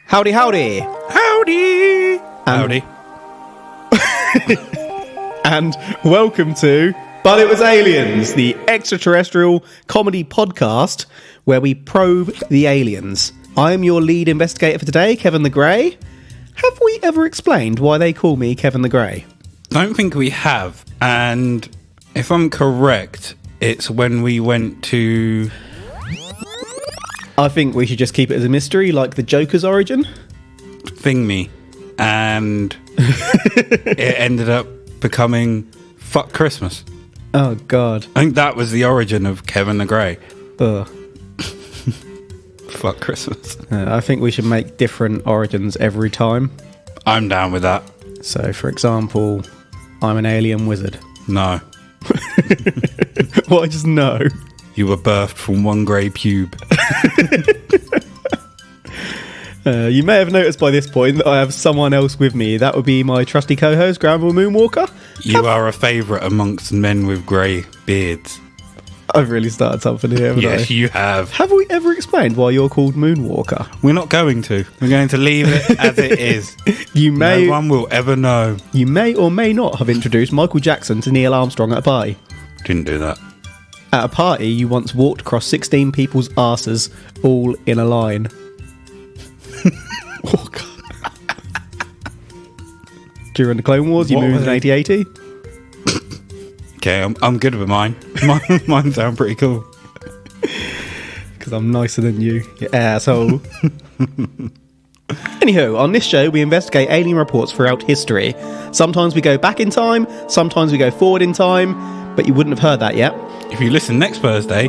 Howdy, howdy. Howdy. Howdy. And welcome to But It Was Aliens, the extraterrestrial comedy podcast where we probe the aliens. I am your lead investigator for today, Kevin the Grey. Have we ever explained why they call me Kevin the Grey? Don't think we have. And if I'm correct, it's when we went to... I think we should just keep it as a mystery, like the Joker's origin. Thing Me. And it ended up becoming Fuck Christmas. Oh, God. I think that was the origin of Kevin the Grey. Ugh. Fuck Christmas. I think we should make different origins every time. I'm down with that. So, for example, I'm an alien wizard. No. Well, I just know. You were birthed from one grey pube. You may have noticed by this point that I have someone else with me. That would be my trusty co-host, Granville Moonwalker. You are a favourite amongst men with grey beards. I've really started something here, haven't I? Yes, you have. Have we ever explained why you're called Moonwalker? We're not going to. We're going to leave it as it is. No one will ever know. You may or may not have introduced Michael Jackson to Neil Armstrong at a party. Didn't do that. At a party, you once walked across 16 people's arses, all in a line. Oh, God. During the Clone Wars, you moved in 8080. Okay, I'm good with mine. Mine sound pretty cool. Because I'm nicer than you asshole. Anywho, on this show, we investigate alien reports throughout history. Sometimes we go back in time, sometimes we go forward in time, but you wouldn't have heard that yet. If you listen next Thursday,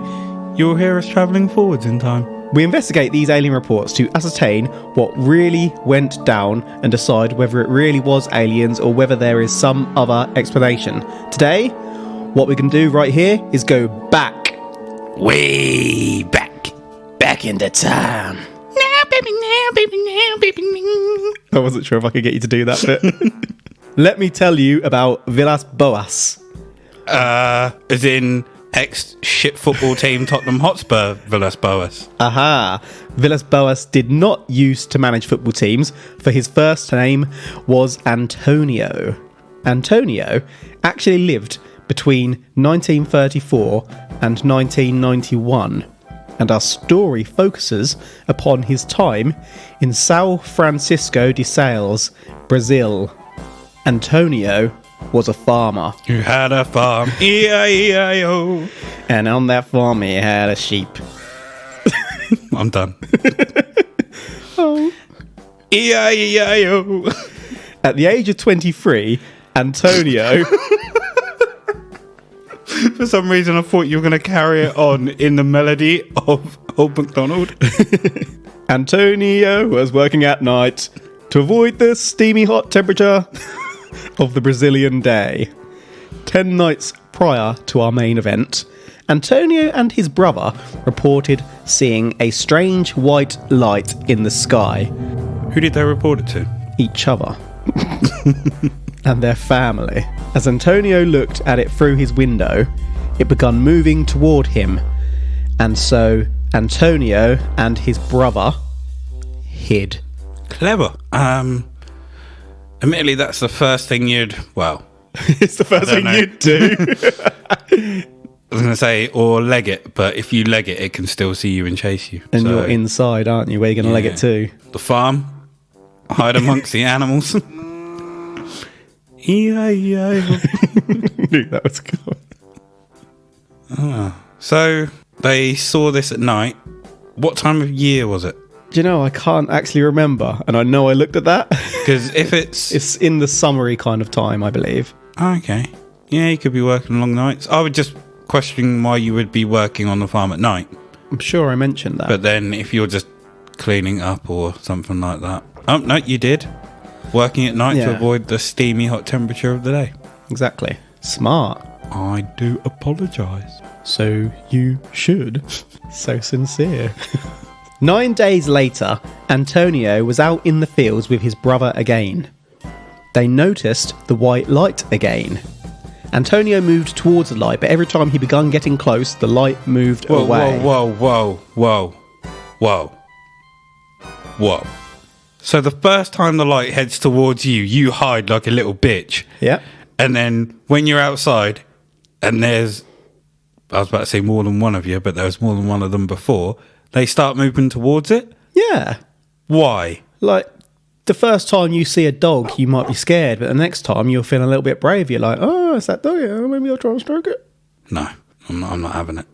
you'll hear us travelling forwards in time. We investigate these alien reports to ascertain what really went down and decide whether it really was aliens or whether there is some other explanation. Today, what we can do right here is go back. Way back. Back into time. Now, baby, now, baby, now, baby, now. I wasn't sure if I could get you to do that bit. Let me tell you about Villas Boas. As in ex-shit football team Tottenham Hotspur Villas Boas. Aha. Villas Boas did not used to manage football teams, for his first name was Antonio. Antonio actually lived between 1934 and 1991, and our story focuses upon his time in São Francisco de Sales, Brazil. Antonio was a farmer. Who had a farm, E-I-E-I-O. And on that farm he had a sheep. I'm done. Oh. E-I-E-I-O. At the age of 23, Antonio... For some reason I thought you were going to carry it on in the melody of Old MacDonald. Antonio was working at night to avoid the steamy hot temperature of the Brazilian day. 10 nights prior to our main event, Antonio and his brother reported seeing a strange white light in the sky. Who did they report it to? Each other. And their family. As Antonio looked at it through his window, it began moving toward him. And so Antonio and his brother hid. Clever. Admittedly, that's the first thing you'd... Well... It's the first thing you'd do. I was going to say, or leg it, but if you leg it, it can still see you and chase you. And you're inside, aren't you? Where are you going to leg it to? The farm. Hide amongst the animals. E-I-E-I-O. Knew that was good. So, they saw this at night. What time of year was it? Do you know, I can't actually remember, and I know I looked at that. Because if it's... It's in the summery kind of time, I believe. Okay. Yeah, you could be working long nights. I would just question why you would be working on the farm at night. I'm sure I mentioned that. But then if you're just cleaning up or something like that. Oh, no, you did. Working at night to avoid the steamy hot temperature of the day. Exactly. Smart. I do apologise. So you should. So sincere. 9 days later, Antonio was out in the fields with his brother again. They noticed the white light again. Antonio moved towards the light, but every time he began getting close, the light moved away. Whoa. So the first time the light heads towards you, you hide like a little bitch. Yeah. And then when you're outside and there's, I was about to say more than one of you, but there was more than one of them before, they start moving towards it? Yeah. Why? Like, the first time you see a dog, you might be scared, but the next time you'll feel a little bit brave. You're like, oh, it's that dog. Yeah, maybe I'll try and stroke it. No, I'm not having it.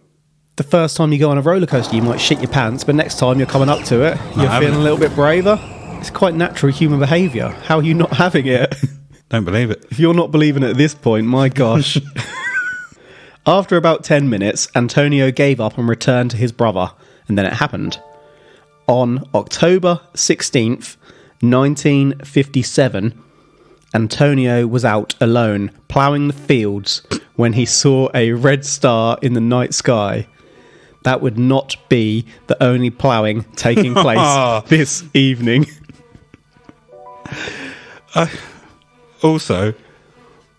The first time you go on a roller coaster, you might shit your pants, but next time you're coming up to it, you're feeling a little bit braver. It's quite natural human behaviour. How are you not having it? Don't believe it. If you're not believing it at this point, my gosh. After about 10 minutes, Antonio gave up and returned to his brother, and then it happened. On October 16th, 1957, Antonio was out alone, ploughing the fields, when he saw a red star in the night sky. That would not be the only ploughing taking place this evening. Also,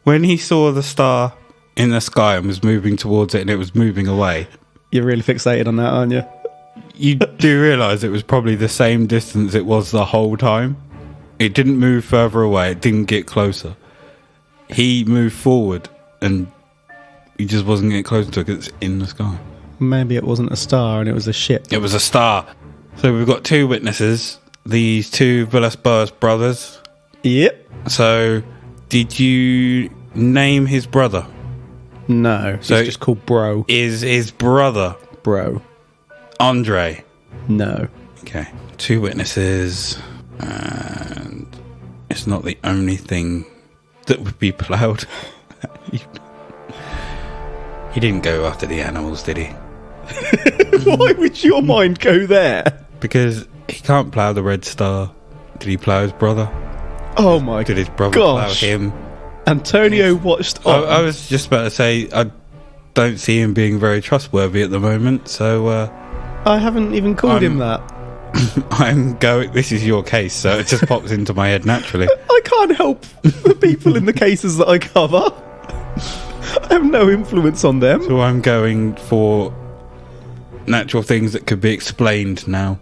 when he saw the star in the sky and was moving towards it and it was moving away... You're really fixated on that, aren't you? You do realise it was probably the same distance it was the whole time? It didn't move further away. It didn't get closer. He moved forward and he just wasn't getting closer to it because it's in the sky. Maybe it wasn't a star and it was a ship. It was a star. So we've got two witnesses. These two Villas Boas brothers. Yep. So, did you name his brother? No. So he's just called Bro. Is his brother Bro. Andre? No. Okay. Two witnesses. And it's not the only thing that would be ploughed. He didn't go after the animals, did he? Why would your mind go there? Because he can't plough the Red Star. Did he plough his brother? Oh my god. Did his brother plough him? Antonio watched on. I was just about to say, I don't see him being very trustworthy at the moment, so... I haven't even called him that. I'm going... This is your case, so it just pops into my head naturally. I can't help the people in the cases that I cover. I have no influence on them. So I'm going for natural things that could be explained now.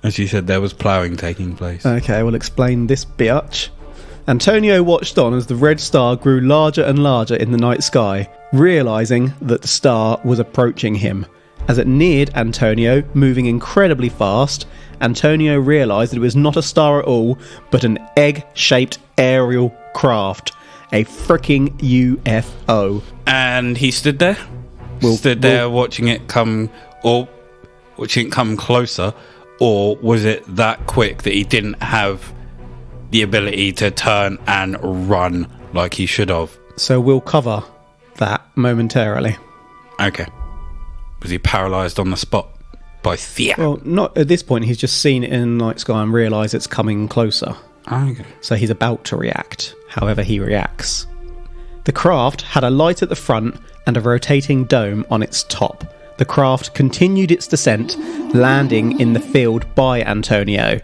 As you said, there was ploughing taking place. Okay, we'll explain this biatch. Antonio watched on as the red star grew larger and larger in the night sky, realising that the star was approaching him. As it neared Antonio, moving incredibly fast, Antonio realised that it was not a star at all, but an egg-shaped aerial craft. A freaking UFO. And he stood there? Stood there watching it come, or watching it come closer? Or was it that quick that he didn't have the ability to turn and run like he should have? So we'll cover that momentarily. Okay. Was he paralysed on the spot by fear? Well, not at this point. He's just seen it in the night sky and realised it's coming closer. Okay. So he's about to react, however he reacts. The craft had a light at the front and a rotating dome on its top. The craft continued its descent, landing in the field by Antonio.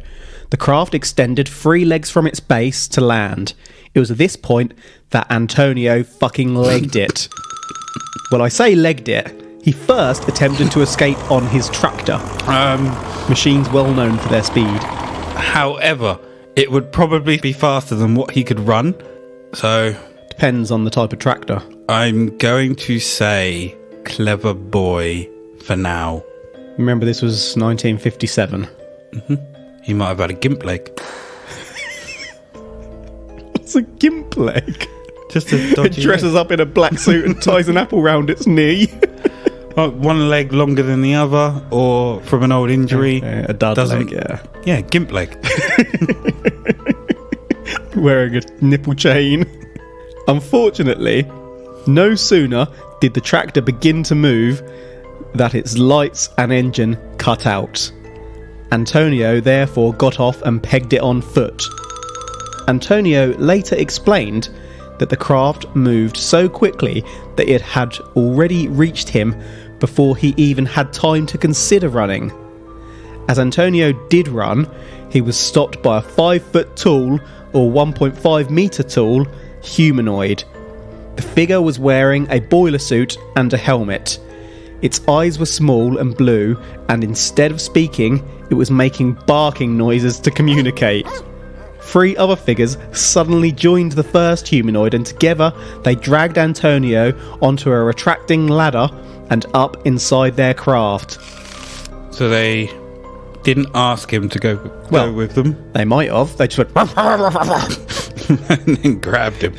The craft extended 3 legs from its base to land. It was at this point that Antonio fucking legged it. Well, I say legged it. He first attempted to escape on his tractor. Machines well known for their speed. However, it would probably be faster than what he could run. So... Depends on the type of tractor. I'm going to say clever boy for now. Remember, this was 1957. Mm-hmm. He might have had a gimp leg. What's a gimp leg? Just a dodgy It dresses leg. up in a black suit and ties an apple round its knee. One leg longer than the other, or from an old injury. A dud leg, yeah. Yeah, gimp leg. Wearing a nipple chain. Unfortunately, no sooner did the tractor begin to move that its lights and engine cut out. Antonio therefore got off and pegged it on foot. Antonio later explained that the craft moved so quickly that it had already reached him before he even had time to consider running. As Antonio did run, he was stopped by a 5-foot tall or 1.5 metre tall humanoid. The figure was wearing a boiler suit and a helmet. Its eyes were small and blue, and instead of speaking, it was making barking noises to communicate. 3 other figures suddenly joined the first humanoid, and together they dragged Antonio onto a retracting ladder and up inside their craft. So they didn't ask him to go with them? They might have. They just went and then grabbed him.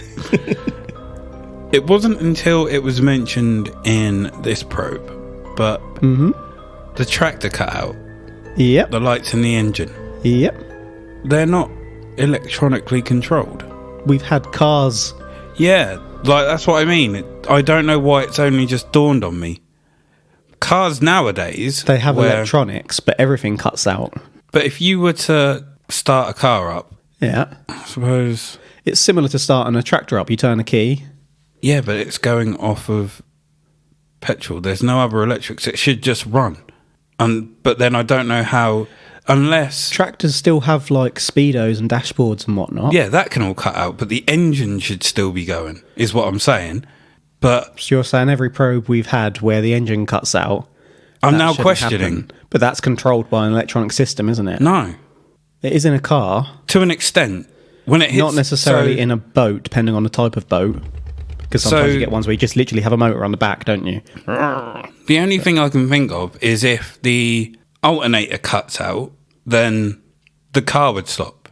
It wasn't until it was mentioned in this probe, but the tractor cut out. Yep. The lights in the engine. Yep. They're not electronically controlled. We've had cars. Yeah, like that's what I mean. I don't know why it's only just dawned on me. Cars nowadays, they have electronics, but everything cuts out. But if you were to start a car up, yeah, I suppose it's similar to starting a tractor up. You turn a key. Yeah, but it's going off of petrol. There's no other electrics. It should just run. But then I don't know how, unless tractors still have like speedos and dashboards and whatnot. Yeah, that can all cut out, but the engine should still be going, is what I'm saying. But so you're saying every probe we've had where the engine cuts out, I'm now questioning. Happen. But that's controlled by an electronic system, isn't it? No. It is in a car. To an extent. When it hits, not necessarily in a boat, depending on the type of boat. Because sometimes you get ones where you just literally have a motor on the back, don't you? The only thing I can think of is if the alternator cuts out, then the car would stop.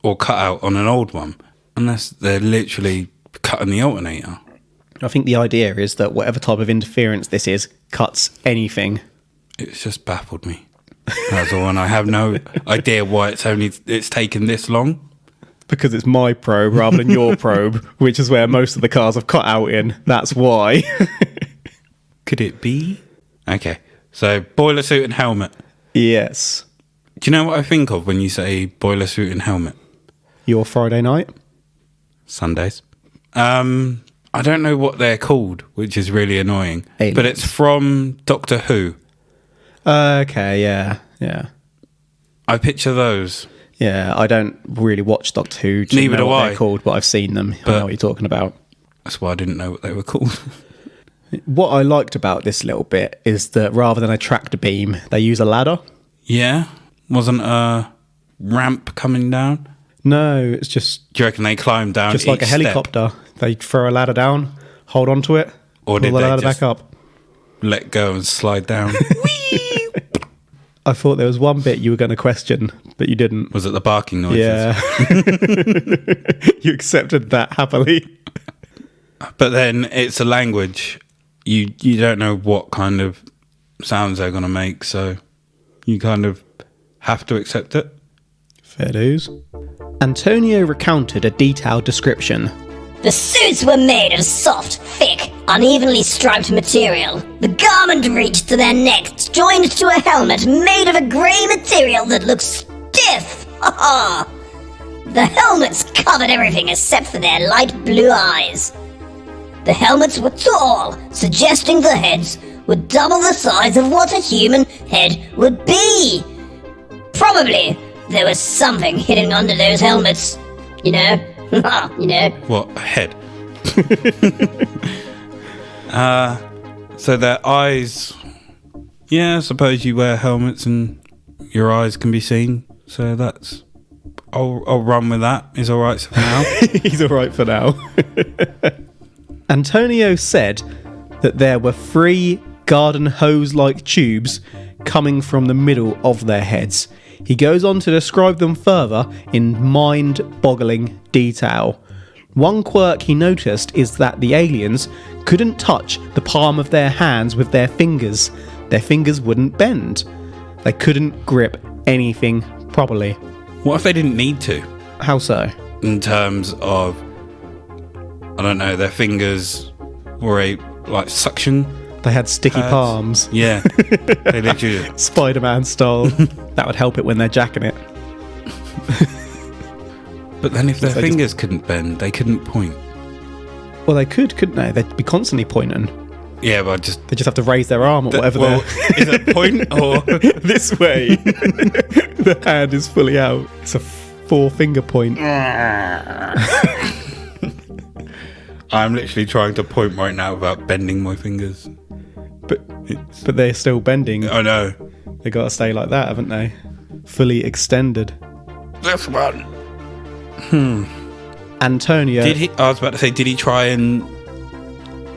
Or cut out on an old one. Unless they're literally cutting the alternator. I think the idea is that whatever type of interference this is, cuts anything. It's just baffled me. That's all, and I have no idea why it's taken this long. Because it's my probe rather than your probe, which is where most of the cars have cut out in. That's why. Could it be? Okay, so boiler suit and helmet. Yes. Do you know what I think of when you say boiler suit and helmet? Your Friday night? Sundays. I don't know what they're called, which is really annoying. Aliens. But it's from Doctor Who. Okay, yeah. I picture those. Yeah, I don't really watch Doctor Who. Neither do I. They're called, but I've seen them. I know what you're talking about. That's why I didn't know what they were called. What I liked about this little bit is that rather than a tractor beam, they use a ladder. Yeah? Wasn't a ramp coming down? No, it's just... Do you reckon they climb down just like a helicopter. They throw a ladder down, hold on to it, or pull the ladder back up. Let go and slide down? Whee! I thought there was one bit you were going to question, but you didn't. Was it the barking noises? Yeah. You accepted that happily. But then it's a language. You don't know what kind of sounds they're going to make, so you kind of have to accept it. Fair dues. Antonio recounted a detailed description. The suits were made of soft, thick, unevenly striped material. The garment reached to their necks, joined to a helmet made of a grey material that looked stiff. The helmets covered everything except for their light blue eyes. The helmets were tall, suggesting the heads were double the size of what a human head would be. Probably there was something hidden under those helmets. You know? You know. What? A head? So their eyes... Yeah, I suppose you wear helmets and your eyes can be seen. So that's... I'll run with that. He's all right for now. He's all right for now. Antonio said that there were 3 garden hose-like tubes coming from the middle of their heads. He goes on to describe them further in mind-boggling detail. One quirk he noticed is that the aliens couldn't touch the palm of their hands with their fingers. Their fingers wouldn't bend. They couldn't grip anything properly. What if they didn't need to? How so? In terms of, I don't know, their fingers were like suction. They had sticky pads. palms. Yeah. They literally... Spider-Man style. That would help it when they're jacking it. But then if their fingers couldn't bend, they couldn't point. Well, they could, couldn't they? They'd be constantly pointing. Yeah, but they just have to raise their arm or whatever. Is it point or this way? The hand is fully out. It's a 4-finger point. I'm literally trying to point right now without bending my fingers. But they're still bending. I know. They got to stay like that, haven't they? Fully extended. This one. Antonio. I was about to say, did he try and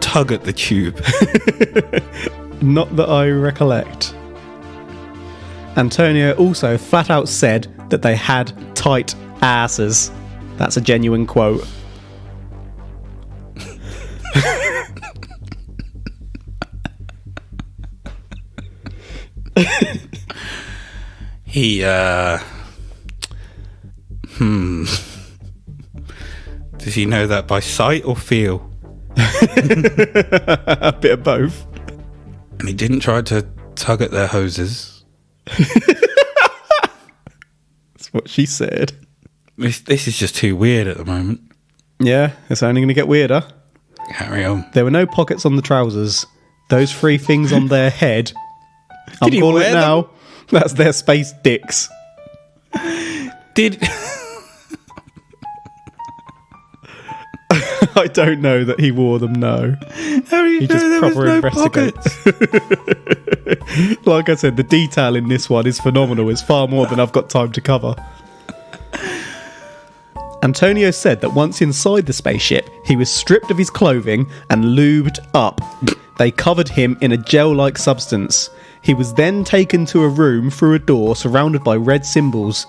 tug at the tube? Not that I recollect. Antonio also flat out said that they had tight asses. That's a genuine quote. He, does he know that by sight or feel? A bit of both. And he didn't try to tug at their hoses. That's what she said. This is just too weird at the moment. Yeah, it's only going to get weirder. Carry on. There were no pockets on the trousers. Those three things on their head. I'm calling it now. That's their space dicks. Did... I don't know that he wore them, no. How do you know there was no pockets? Like I said, the detail in this one is phenomenal. It's far more than I've got time to cover. Antonio said that once inside the spaceship, he was stripped of his clothing and lubed up. They covered him in a gel-like substance. He was then taken to a room through a door surrounded by red symbols.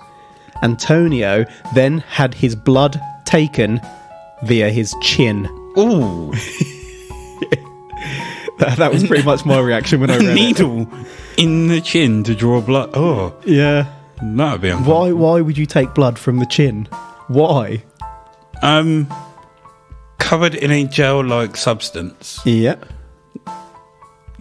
Antonio then had his blood taken via his chin. Ooh. That was pretty much my reaction when I read Needle in the chin to draw blood. Oh. Yeah. That would be uncomfortable. Why would you take blood from the chin? Why? Covered in a gel-like substance. Yeah.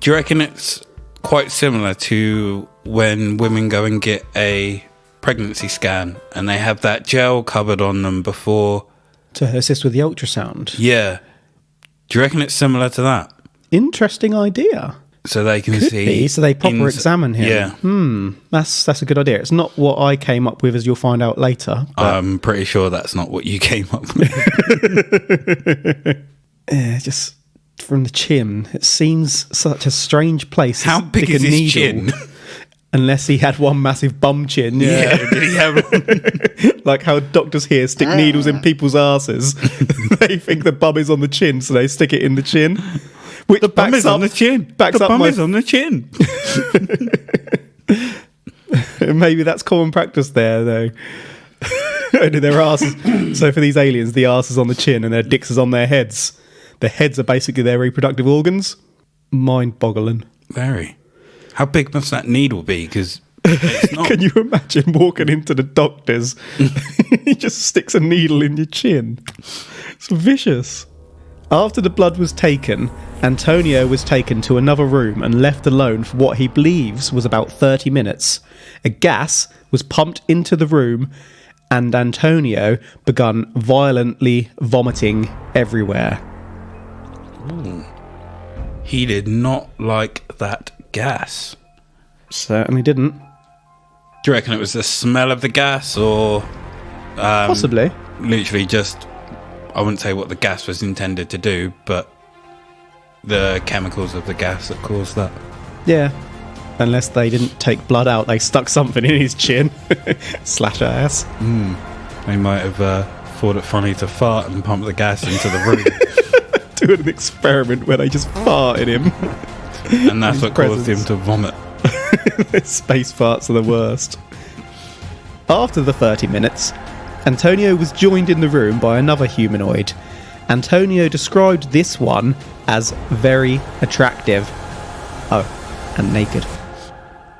Do you reckon it's quite similar to when women go and get a pregnancy scan and they have that gel covered on them before... To assist with the ultrasound? Yeah. Do you reckon it's similar to that? Interesting idea. So they can Could see... be, so they proper examine him. Yeah. That's a good idea. It's not what I came up with, as you'll find out later. I'm pretty sure that's not what you came up with. Yeah, just from the chin. It seems such a strange place. How big is his chin? Unless he had one massive bum chin. Yeah, did he have one? Like how doctors here stick needles in people's asses. They think the bum is on the chin, so they stick it in the chin. Which The bum is on the chin. Backs the up bum my... is on the chin. Maybe that's common practice there, though. Only their asses. So for these aliens, the arse is on the chin and their dicks is on their heads. Their heads are basically their reproductive organs. Mind-boggling. Very. How big must that needle be? Because it's not. Can you imagine walking into the doctor's? He just sticks a needle in your chin. It's vicious. After the blood was taken, Antonio was taken to another room and left alone for what he believes was about 30 minutes. A gas was pumped into the room and Antonio began violently vomiting everywhere. Ooh. He did not like that gas. Certainly didn't. Do you reckon it was the smell of the gas or... Possibly. Literally just... I wouldn't say what the gas was intended to do, but the chemicals of the gas that caused that. Yeah. Unless they didn't take blood out, they stuck something in his chin. Slash ass. They might have thought it funny to fart and pump the gas into the room. Doing an experiment where they just farted him. And that's what caused him to vomit. Space farts are the worst. After the 30 minutes, Antonio was joined in the room by another humanoid. Antonio described this one as very attractive. Oh, and naked.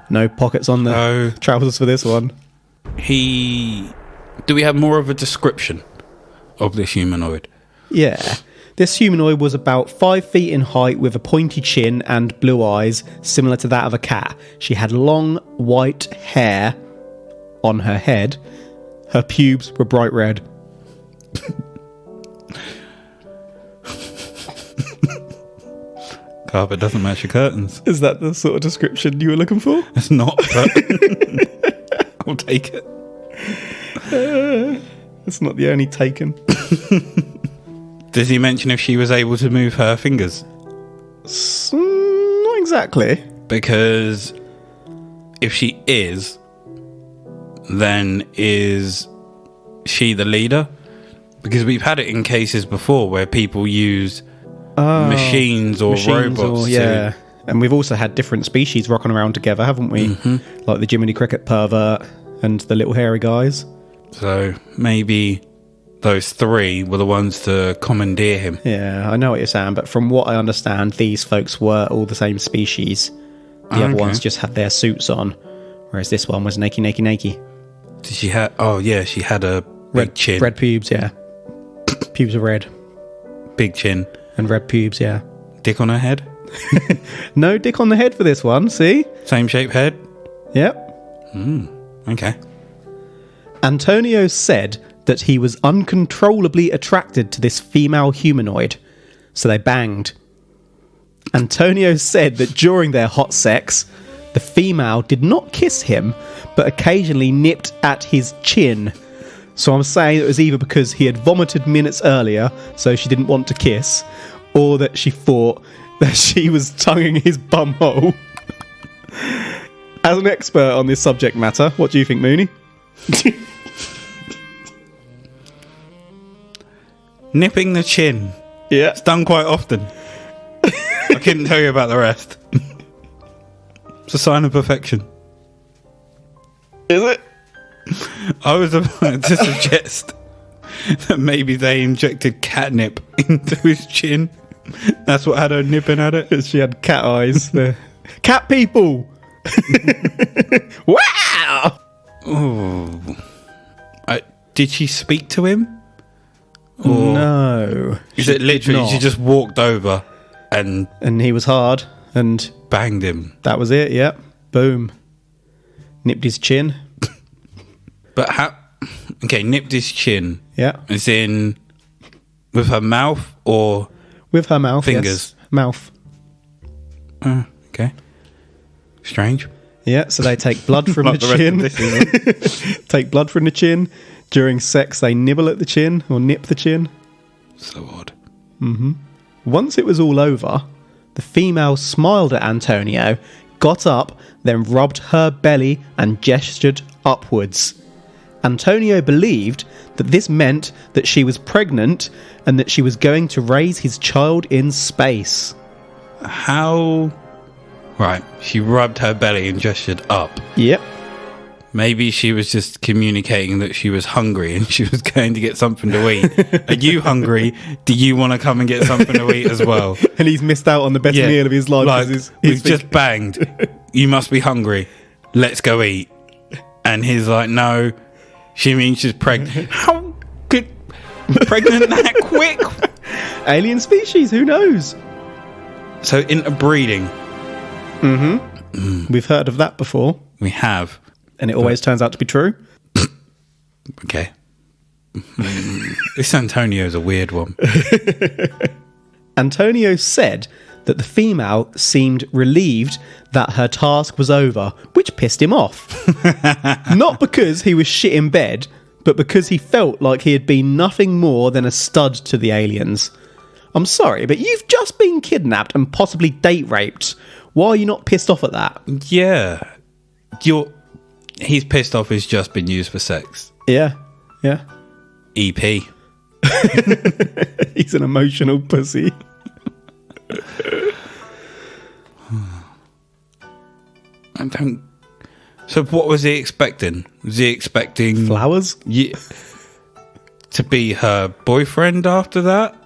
No pockets on the trousers for this one. Do we have more of a description of this humanoid? Yeah. This humanoid was about 5 feet in height with a pointy chin and blue eyes, similar to that of a cat. She had long white hair on her head. Her pubes were bright red. Carpet doesn't match your curtains. Is that the sort of description you were looking for? It's not, but I'll take it. It's not the only taken. Does he mention if she was able to move her fingers? Not exactly. Because if she is, then is she the leader? Because we've had it in cases before where people use machines or robots. And we've also had different species rocking around together, haven't we? Mm-hmm. Like the Jiminy Cricket pervert and the little hairy guys. So maybe those three were the ones to commandeer him. Yeah, I know what you're saying, but from what I understand, these folks were all the same species. The other ones just had their suits on, whereas this one was naked. Did she have... Oh, yeah, she had a big chin. Red pubes, yeah. Pubes are red. Big chin. And red pubes, yeah. Dick on her head? No dick on the head for this one, see? Same shaped head? Yep. Okay. Antonio said that he was uncontrollably attracted to this female humanoid, so they banged. Antonio said that during their hot sex, the female did not kiss him, but occasionally nipped at his chin. So I'm saying it was either because he had vomited minutes earlier, so she didn't want to kiss, or that she thought that she was tonguing his bumhole. As an expert on this subject matter, what do you think, Mooney? Nipping the chin. Yeah. It's done quite often. I couldn't tell you about the rest. It's a sign of perfection. Is it? I was about to suggest that maybe they injected catnip into his chin. That's what had her nipping at it. She had cat eyes. Cat people! Wow! Oh. Did she speak to him? Or no. Is it literally she just walked over and he was hard and banged him? That was it, yep. Boom. Nipped his chin. But how... Okay, nipped his chin. Yeah. As in with her mouth or... With her mouth, fingers? Yes. Mouth. Okay. Strange. Yeah, so they take blood from the chin. Take blood from the chin. During sex, they nibble at the chin or nip the chin. So odd. Mm-hmm. Once it was all over, the female smiled at Antonio, got up, then rubbed her belly and gestured upwards. Antonio believed that this meant that she was pregnant and that she was going to raise his child in space. How... Right, she rubbed her belly and gestured up. Yep. Maybe she was just communicating that she was hungry and she was going to get something to eat. Are you hungry? Do you want to come and get something to eat as well? And he's missed out on the best meal of his life. Like, he's just banged. You must be hungry. Let's go eat. And he's like, no. She means she's pregnant. How could pregnant that quick? Alien species, who knows? So interbreeding. Mm-hmm. We've heard of that before. We have. And it always turns out to be true. Okay. This Antonio's a weird one. Antonio said that the female seemed relieved that her task was over, which pissed him off. Not because he was shit in bed, but because he felt like he had been nothing more than a stud to the aliens. I'm sorry, but you've just been kidnapped and possibly date raped. Why are you not pissed off at that? Yeah. He's pissed off he's just been used for sex. Yeah. Yeah. EP. He's an emotional pussy. I don't... So what was he expecting? Was he expecting... Flowers? To be her boyfriend after that?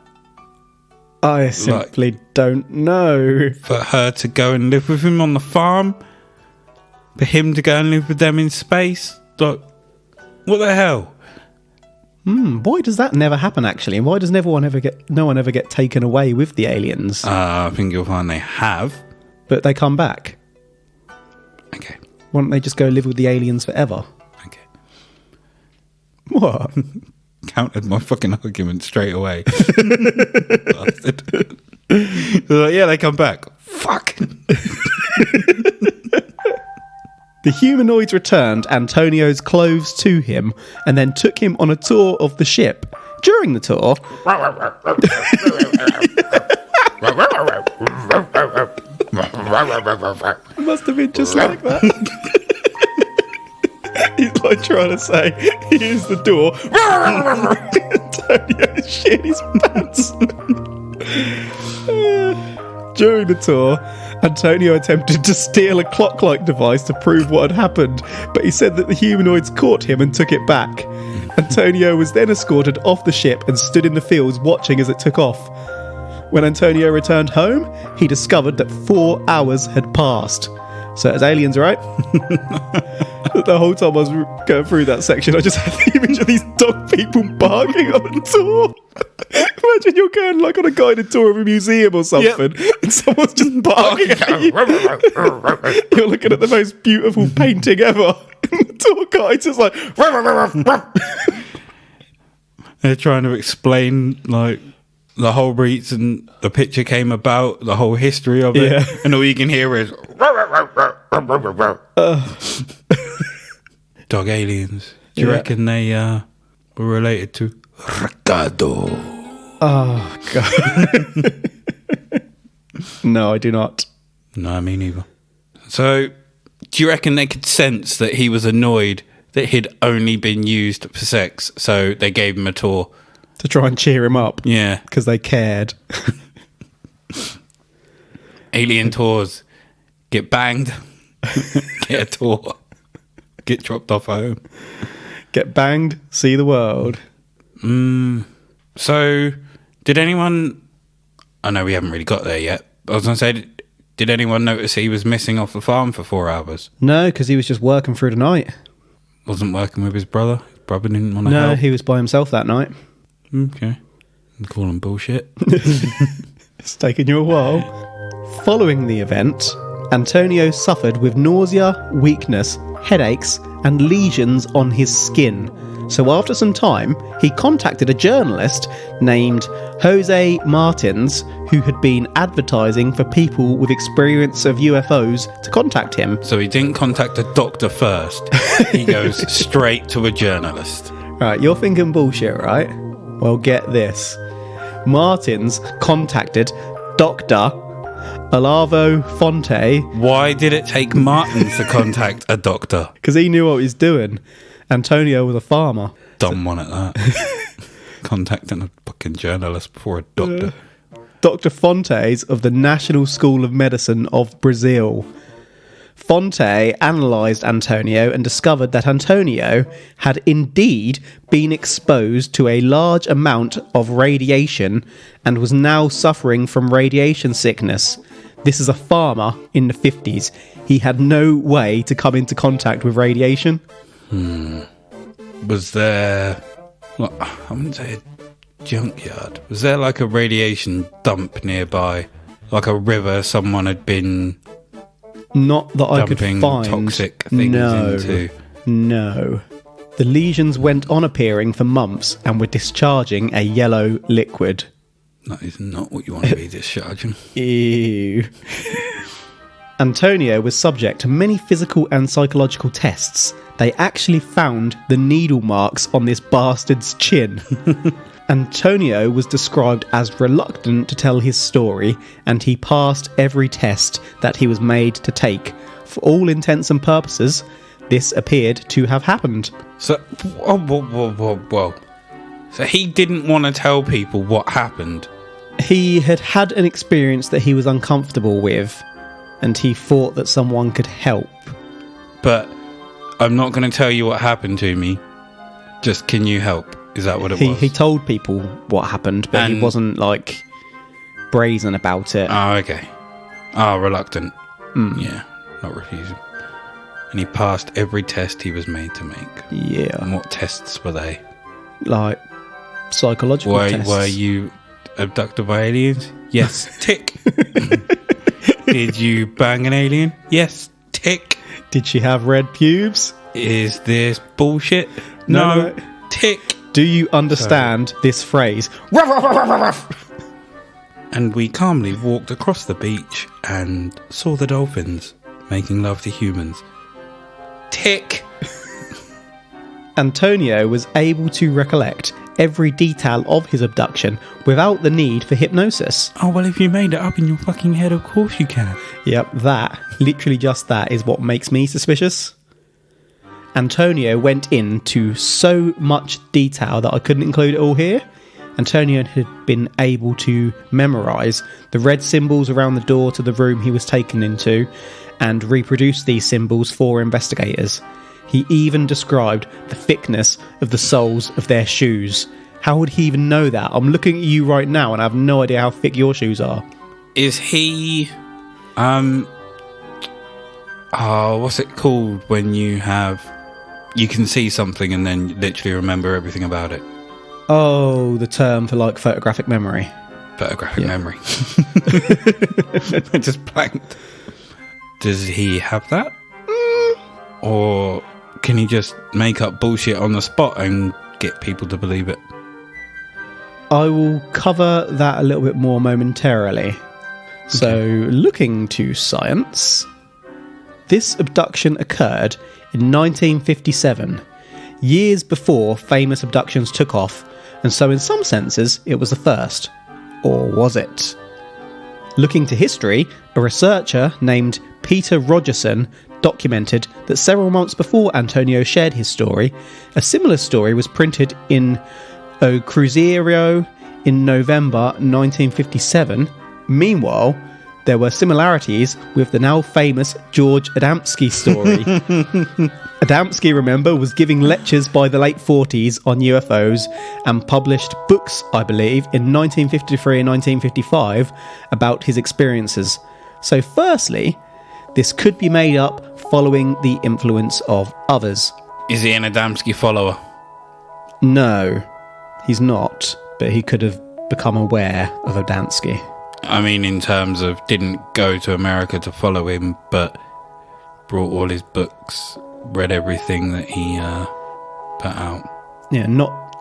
I simply don't know. For her to go and live with him on the farm? For him to go and live with them in space? Like, what the hell? Why does that never happen, actually? And why does no one ever get taken away with the aliens? I think you'll find they have. But they come back. Okay. Why don't they just go live with the aliens forever? Okay. What? Countered my fucking argument straight away. Bastard. Like, yeah, they come back. Fuck. The humanoids returned Antonio's clothes to him and then took him on a tour of the ship. During the tour... It must have been just like that. He's like trying to say, here's the door. Antonio's shitting his pants. During the tour, Antonio attempted to steal a clock-like device to prove what had happened, but he said that the humanoids caught him and took it back. Antonio was then escorted off the ship and stood in the fields watching as it took off. When Antonio returned home, he discovered that 4 hours had passed. So it's aliens, right? The whole time I was going through that section, I just had the image of these dog people barking on the tour. Imagine you're going like on a guided tour of a museum or something, and someone's just barking at you. You're looking at the most beautiful painting ever. And the tour guide's just like... They're trying to explain, like, the whole reason the picture came about, the whole history of it, and all you can hear is... Dog aliens. Do you reckon they were related to Ricardo? Oh, God. No, I do not. No, me neither. So, do you reckon they could sense that he was annoyed that he'd only been used for sex, so they gave him a tour? To try and cheer him up. Yeah. Because they cared. Alien tours. Get banged. Get a tour. Get dropped off home. Get banged, see the world. So, did anyone... I know we haven't really got there yet. I was going to say, did anyone notice he was missing off the farm for 4 hours? No, because he was just working through the night. Wasn't working with his brother? His brother didn't want to help? No, he was by himself that night. Okay. I'm calling bullshit. It's taken you a while. Following the event, Antonio suffered with nausea, weakness, headaches, and lesions on his skin. So after some time, he contacted a journalist named Jose Martins, who had been advertising for people with experience of UFOs to contact him. So he didn't contact a doctor first. He goes straight to a journalist. Right, you're thinking bullshit, right? Well, get this. Martins contacted Dr. Olavo Fonte. Why did it take Martins to contact a doctor? Because he knew what he was doing. Antonio was a farmer. Dumb one at that. Contacting a fucking journalist before a doctor. Dr. Fontes of the National School of Medicine of Brazil. Fonte analysed Antonio and discovered that Antonio had indeed been exposed to a large amount of radiation and was now suffering from radiation sickness. This is a farmer in the 50s. He had no way to come into contact with radiation. Was there... Well, I wouldn't say a junkyard. Was there like a radiation dump nearby? Like a river someone had been... Not that I could find. Toxic things into. No. The lesions went on appearing for months and were discharging a yellow liquid. That is not what you want to be discharging. Ew. Antonio was subject to many physical and psychological tests. They actually found the needle marks on this bastard's chin. Antonio was described as reluctant to tell his story, and he passed every test that he was made to take. For all intents and purposes, this appeared to have happened. So, whoa. So he didn't want to tell people what happened. He had had an experience that he was uncomfortable with, and he thought that someone could help. But I'm not going to tell you what happened to me. Just, can you help? Is that what it was? He told people what happened, but he wasn't, like, brazen about it. Oh, okay. Oh, reluctant. Yeah, not refusing. And he passed every test he was made to make. Yeah. And what tests were they? Like, psychological tests. Were you abducted by aliens? Yes. Tick. Did you bang an alien? Yes. Tick. Did she have red pubes? Is this bullshit? No. Tick. Do you understand this phrase? Ruff, ruff, ruff, ruff, ruff. And we calmly walked across the beach and saw the dolphins making love to humans. Tick. Antonio was able to recollect every detail of his abduction without the need for hypnosis. Oh, well, if you made it up in your fucking head, of course you can. Yep, that, literally just that, is what makes me suspicious. Antonio went into so much detail that I couldn't include it all here. Antonio had been able to memorise the red symbols around the door to the room he was taken into and reproduce these symbols for investigators. He even described the thickness of the soles of their shoes. How would he even know that? I'm looking at you right now and I have no idea how thick your shoes are. Is he... what's it called when you can see something and then literally remember everything about it? Oh, the term for like photographic memory. Photographic memory. I just blanked. Does he have that? Or can he just make up bullshit on the spot and get people to believe it? I will cover that a little bit more momentarily. Okay. So, looking to science, this abduction occurred in 1957, years before famous abductions took off, and so in some senses it was the first. Or was it? Looking to history, a researcher named Peter Rogerson documented that several months before Antonio shared his story, a similar story was printed in O Cruzeiro in November 1957. Meanwhile, there were similarities with the now famous George Adamski story. Adamski, remember, was giving lectures by the late 40s on UFOs and published books, I believe, in 1953 and 1955 about his experiences. So firstly, this could be made up following the influence of others. Is he an Adamski follower? No, he's not, but he could have become aware of Adamski. I mean, in terms of didn't go to America to follow him, but brought all his books, read everything that he put out. Yeah,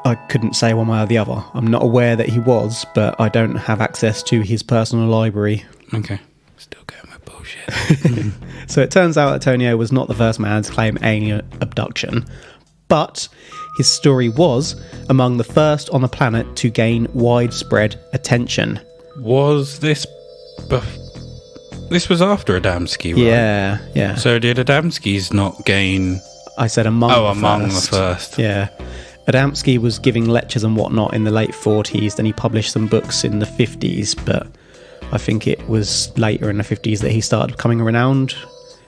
I couldn't say one way or the other. I'm not aware that he was, but I don't have access to his personal library. Okay. Still going with bullshit. So it turns out Antonio was not the first man to claim alien abduction, but his story was among the first on the planet to gain widespread attention. Was this... This was after Adamski, right? Yeah. So did Adamski's not gain... I said among the first. Yeah. Adamski was giving lectures and whatnot in the late 40s, then he published some books in the 50s, but I think it was later in the 50s that he started becoming renowned.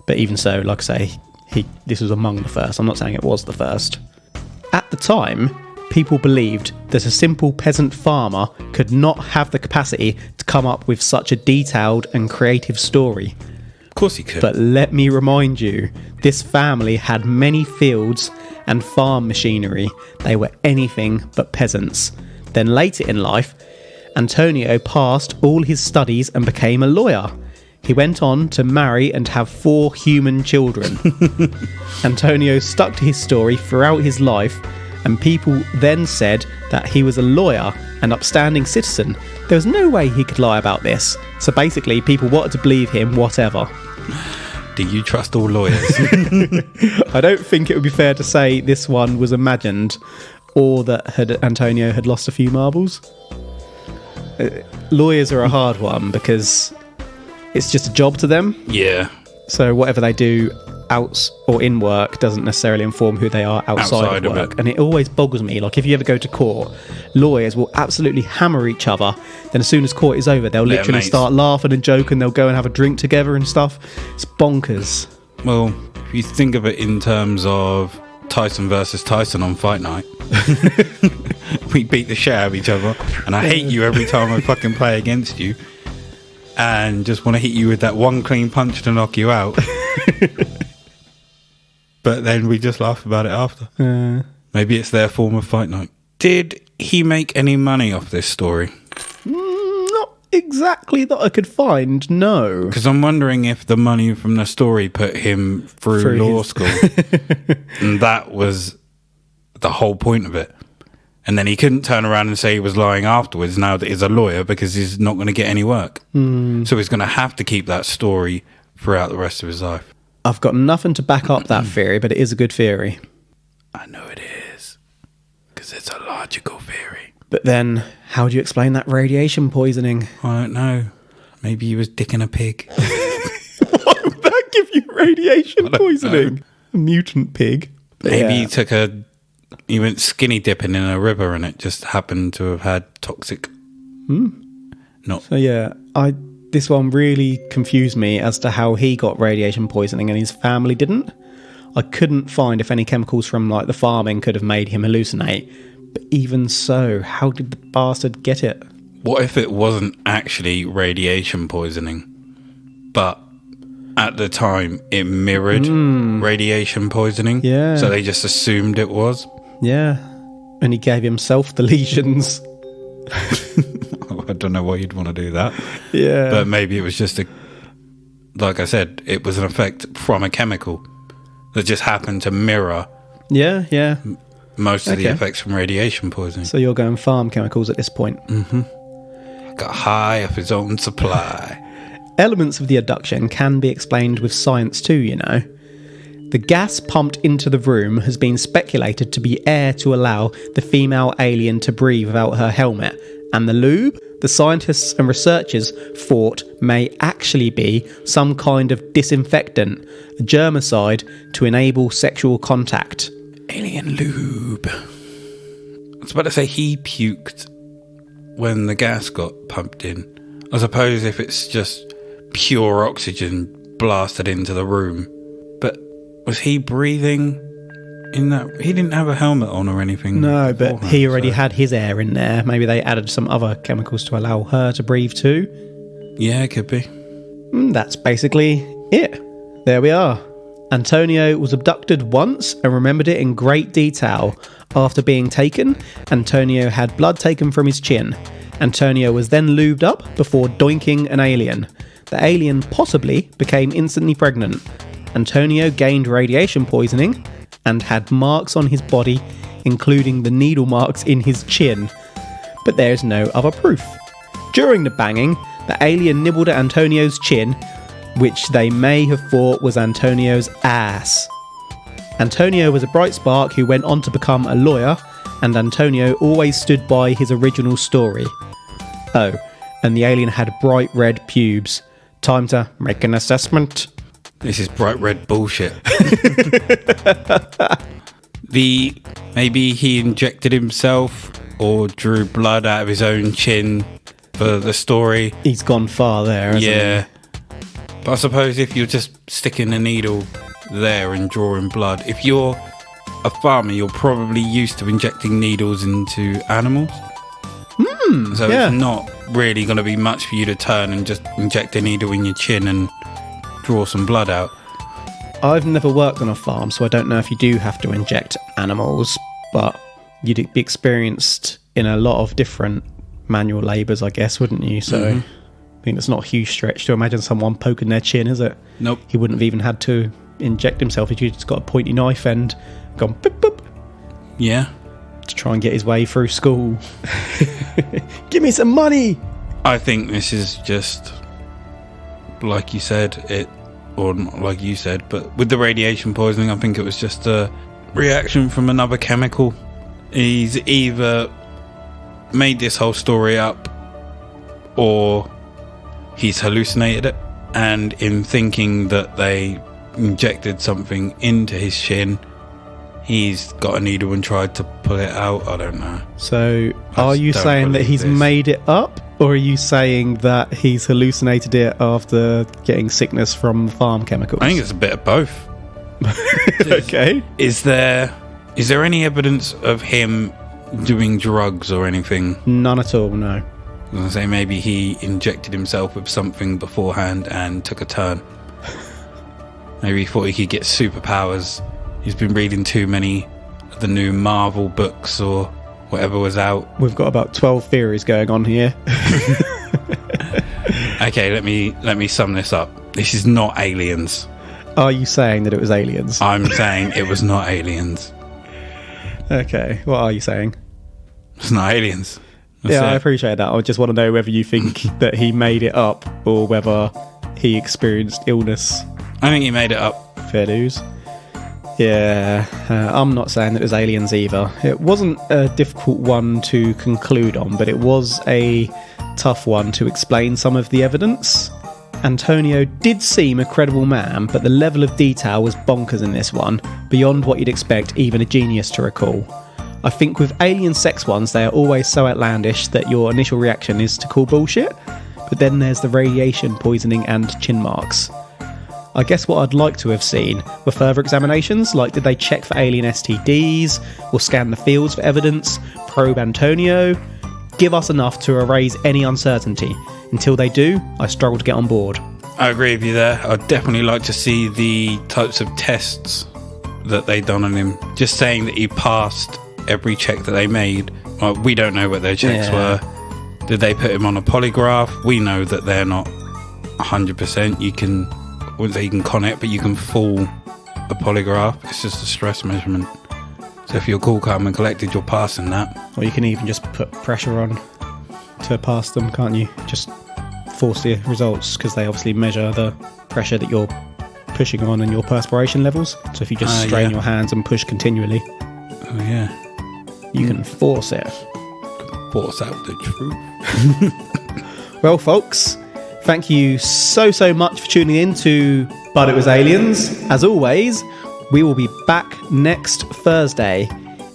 But even so, like I say, this was among the first. I'm not saying it was the first. At the time, people believed that a simple peasant farmer could not have the capacity to come up with such a detailed and creative story. Of course he could. But let me remind you, this family had many fields and farm machinery. They were anything but peasants. Then later in life, Antonio passed all his studies and became a lawyer. He went on to marry and have 4 human children. Antonio stuck to his story throughout his life, and people then said that he was a lawyer and upstanding citizen. There was no way he could lie about this. So basically, people wanted to believe him, whatever. Do you trust all lawyers? I don't think it would be fair to say this one was imagined or that Antonio had lost a few marbles. Lawyers are a hard one because it's just a job to them. Yeah. So whatever they do out or in work doesn't necessarily inform who they are outside of work. And it always boggles me. Like, if you ever go to court, lawyers will absolutely hammer each other. Then as soon as court is over, they'll literally start laughing and joking. They'll go and have a drink together and stuff. It's bonkers. Well, if you think of it in terms of Tyson versus Tyson on Fight Night, we beat the shit out of each other, and I hate you every time I fucking play against you, and just want to hit you with that one clean punch to knock you out. But then we just laugh about it after. Maybe it's their form of Fight Night. Did he make any money off this story? Not exactly that I could find, no. Because I'm wondering if the money from the story put him through law school. And that was the whole point of it. And then he couldn't turn around and say he was lying afterwards now that he's a lawyer, because he's not going to get any work. So he's going to have to keep that story throughout the rest of his life. I've got nothing to back up that theory, but it is a good theory. I know it is. Because it's a logical theory. But then, how do you explain that radiation poisoning? I don't know. Maybe he was dicking a pig. Why would that give you radiation poisoning? A mutant pig. But Maybe he went skinny dipping in a river and it just happened to have had toxic. This one really confused me as to how he got radiation poisoning and his family didn't. I couldn't find if any chemicals from like the farming could have made him hallucinate. But even so, how did the bastard get it? What if it wasn't actually radiation poisoning, but at the time it mirrored radiation poisoning? Yeah. So they just assumed it was? Yeah. And he gave himself the lesions. I don't know why you'd want to do that. Yeah. But maybe it was just like I said, it was an effect from a chemical that just happened to mirror most of the effects from radiation poisoning. So you're going farm chemicals at this point? Got high off his own supply. Elements of the abduction can be explained with science too, you know. The gas pumped into the room has been speculated to be air to allow the female alien to breathe without her helmet, and the lube, the scientists and researchers thought may actually be some kind of disinfectant, a germicide to enable sexual contact. Alien lube. I was about to say he puked when the gas got pumped in. I suppose if it's just pure oxygen blasted into the room. But was he breathing in that? He didn't have a helmet on or anything. No, but he already had his air in there. Maybe they added some other chemicals to allow her to breathe too. Yeah, it could be. That's basically it. There we are. Antonio was abducted once and remembered it in great detail. After being taken, Antonio had blood taken from his chin. Antonio was then lubed up before doinking an alien. The alien possibly became instantly pregnant. Antonio gained radiation poisoning and had marks on his body, including the needle marks in his chin. But there is no other proof. During the banging, the alien nibbled at Antonio's chin, which they may have thought was Antonio's ass. Antonio was a bright spark who went on to become a lawyer, and Antonio always stood by his original story. Oh, and the alien had bright red pubes. Time to make an assessment. This is bright red bullshit. Maybe he injected himself or drew blood out of his own chin for the story. He's gone far there, hasn't he? But I suppose if you're just sticking a needle there and drawing blood, if you're a farmer, you're probably used to injecting needles into animals. So it's not really going to be much for you to turn and just inject a needle in your chin and draw some blood out. I've never worked on a farm, so I don't know if you do have to inject animals, but you'd be experienced in a lot of different manual labours, I guess, wouldn't you? So I mean, it's not a huge stretch to imagine someone poking their chin, is it? Nope. He wouldn't have even had to inject himself. He'd just got a pointy knife and gone boop boop. Yeah. To try and get his way through school. Give me some money! I think this is just, like you said, or not like you said, but with the radiation poisoning, I think it was just a reaction from another chemical. He's either made this whole story up or he's hallucinated it, and in thinking that they injected something into his chin, he's got a needle and tried to pull it out. I don't know. So are you saying that he's made it up, or are you saying that he's hallucinated it after getting sickness from farm chemicals? I think it's a bit of both. Okay. Is there any evidence of him doing drugs or anything? None at all, no. I was going to say maybe he injected himself with something beforehand and took a turn. Maybe he thought he could get superpowers. He's been reading too many of the new Marvel books or whatever was out. We've got about 12 theories going on here. Okay, let me sum this up. This is not aliens. Are you saying that it was aliens? I'm saying it was not aliens. Okay, what are you saying? It's not aliens. That's I it. appreciate that. I just want to know whether you think that he made it up or whether he experienced illness. I think he made it up. Fair dues. Yeah, I'm not saying it was aliens either. It wasn't a difficult one to conclude on, but it was a tough one to explain some of the evidence. Antonio did seem a credible man, but the level of detail was bonkers in this one, beyond what you'd expect even a genius to recall. I think with alien sex ones, they are always so outlandish that your initial reaction is to call bullshit, but then there's the radiation poisoning and chin marks. I guess what I'd like to have seen were further examinations, like did they check for alien STDs, or scan the fields for evidence, probe Antonio? Give us enough to erase any uncertainty. Until they do, I struggle to get on board. I agree with you there. I'd definitely like to see the types of tests that they done on him. Just saying that he passed every check that they made. Well, we don't know what their checks were. Did they put him on a polygraph? We know that they're not 100%. You can... I wouldn't say you can con it, but you can fool a polygraph. It's just a stress measurement. So if your call come and collected, you're passing that. Or you can even just put pressure on to pass them, can't you? Just force the results, because they obviously measure the pressure that you're pushing on and your perspiration levels. So if you just strain your hands and push continually, you can force it. Force out the truth. Well, folks, thank you so much for tuning in to But It Was Aliens. As always, we will be back next Thursday.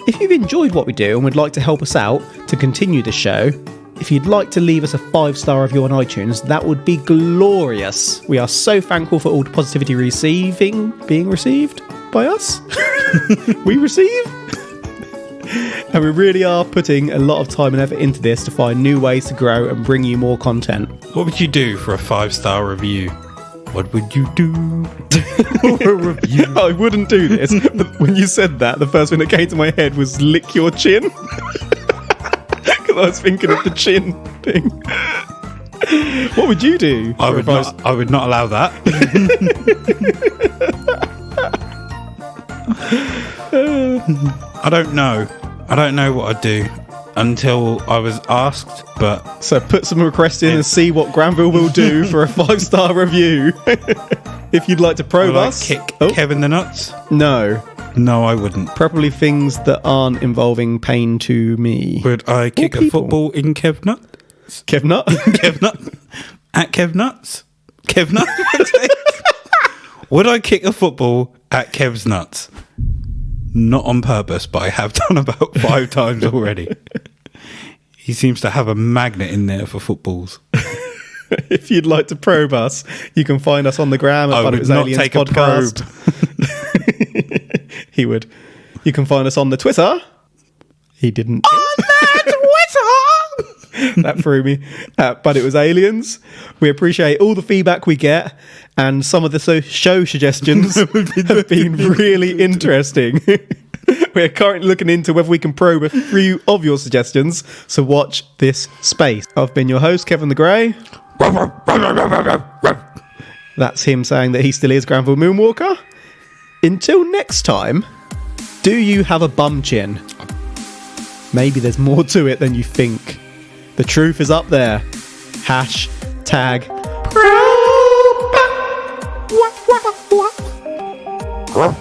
If you've enjoyed what we do and would like to help us out to continue the show, if you'd like to leave us a 5-star review on iTunes, that would be glorious. We are so thankful for all the positivity being received by us. We receive. And we really are putting a lot of time and effort into this to find new ways to grow and bring you more content. What would you do for a 5-star review? What would you do for a review? I wouldn't do this. But when you said that, the first thing that came to my head was lick your chin. Because I was thinking of the chin thing. What would you do? I would not allow that. I don't know. I don't know what I'd do until I was asked, but... So put some requests in and see what Granville will do for a 5-star review. If you'd like to probe us... Kick Kevin the nuts? No. No, I wouldn't. Preferably things that aren't involving pain to me. Would I kick a football in Kev Nut? Kev Nut? Kev Nut? At Kev Nuts? Kev Nut? Would I kick a football at Kev's Nuts? Not on purpose, but I have done about 5 times already. He seems to have a magnet in there for footballs. If you'd like to probe us, you can find us on the gram at But It Was Aliens Podcast. He would. You can find us on the Twitter. He didn't. On the Twitter! That threw me. But It Was Aliens. We appreciate all the feedback we get, and some of the show suggestions have been really interesting. We're currently looking into whether we can probe a few of your suggestions, so watch this space. I've been your host, Kevin the Grey. That's him saying that he still is Granville Moonwalker. Until next time, do you have a bum chin? Maybe there's more to it than you think. The truth is up there. #probe.